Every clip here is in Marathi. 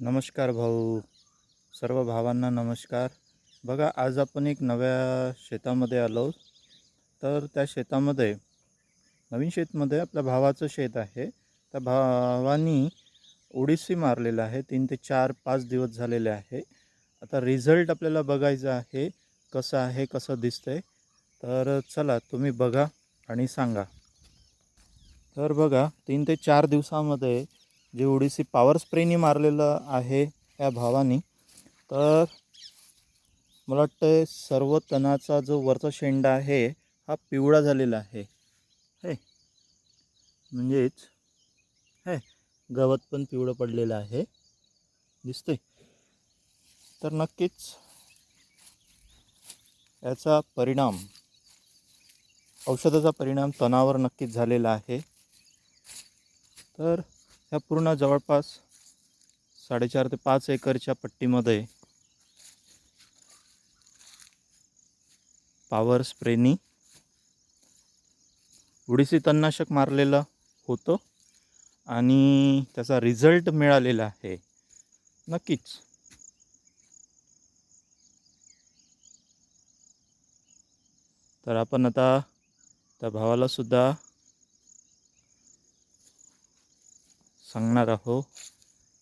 नमस्कार भाऊ. सर्व भावांना नमस्कार. बघा, आज आपण एक नव्या शेतामध्ये आलो. तर त्या शेतामध्ये नवीन शेतमध्ये आपल्या भावाचं शेत आहे. त्या भावानी ओडिसी मारलेलं आहे. 3 ते 4-5 दिवस झालेले आहे. आता रिझल्ट आपल्याला बघायचा आहे, कसं आहे, कसं दिसतंय. तर चला तुम्ही बघा आणि सांगा. तर बघा, 3 ते 4 दिवसामध्ये जे ओडिसी पॉवर स्प्रेनी मारलेलं आहे या भावानी, तर मला वाटतं सर्व तणाचा जो वरचा शेंडा आहे हा पिवळा झालेला आहे. हे म्हणजेच हे गवत पण पिवळं पडलेलं आहे, दिसतंय. तर नक्कीच याचा परिणाम, औषधाचा परिणाम तणावर नक्कीच झालेला आहे. तर ह्या पूर्ण जवळपास 4.5 ते 5 एकरच्या पट्टीमध्ये पॉवर स्प्रेनी ओडिसी तणनाशक मारलेलं होतं आणि त्याचा रिझल्ट मिळालेला आहे. नक्कीच. तर आपण आता त्या भावाला सुद्धा सांगणार आहोत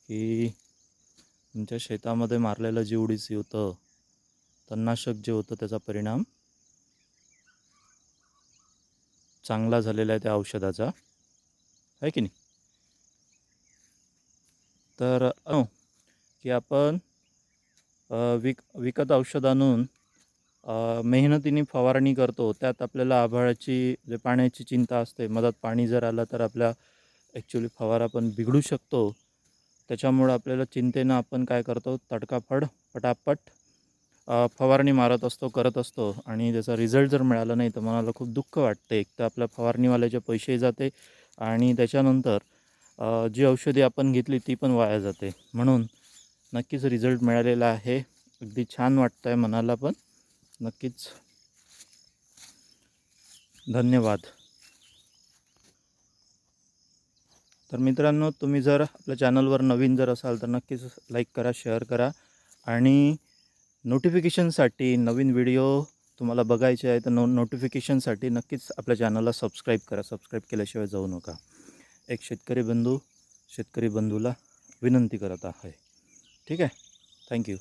की तुमच्या शेतामध्ये मारलेलं जे ओडिसी होतं, तणनाशक जे होतं, त्याचा परिणाम चांगला झालेला आहे त्या औषधाचा, आहे की नाही. तर की आपण विकत औषध आणून मेहनतीने फवारणी करतो, त्यात आपल्याला आभाळाची जे पाण्याची चिंता असते, मधात पाणी जर आलं तर आपल्या ॲक्च्युली फवारा पण बिघडू शकतो. त्याच्यामुळं आपल्याला चिंतेनं आपण काय करतो, तडकाफड पटापट फवारणी मारत असतो, करत असतो आणि त्याचा रिझल्ट जर मिळाला नाही तर मनाला खूप दुःख वाटते. एक तर आपल्या फवारणीवाल्याचे पैसे जाते आणि त्याच्यानंतर जी औषधी आपण घेतली ती पण वाया जाते. म्हणून नक्कीच रिझल्ट मिळालेला आहे. अगदी छान वाटतं आहे मनाला पण. नक्कीच धन्यवाद. तर मित्रांनो, तुम्ही जर आपल्या चॅनलवर नवीन जर असाल तर नक्कीच लाईक करा, शेअर करा आणि नोटिफिकेशनसाठी, नवीन व्हिडिओ तुम्हाला बघायचे आहे तर नोटिफिकेशनसाठी नक्कीच आपल्या चॅनलला सबस्क्राईब करा. सबस्क्राईब केल्याशिवाय जाऊ नका. एक शेतकरी बंधूला विनंती करत आहे. ठीक आहे. थँक्यू.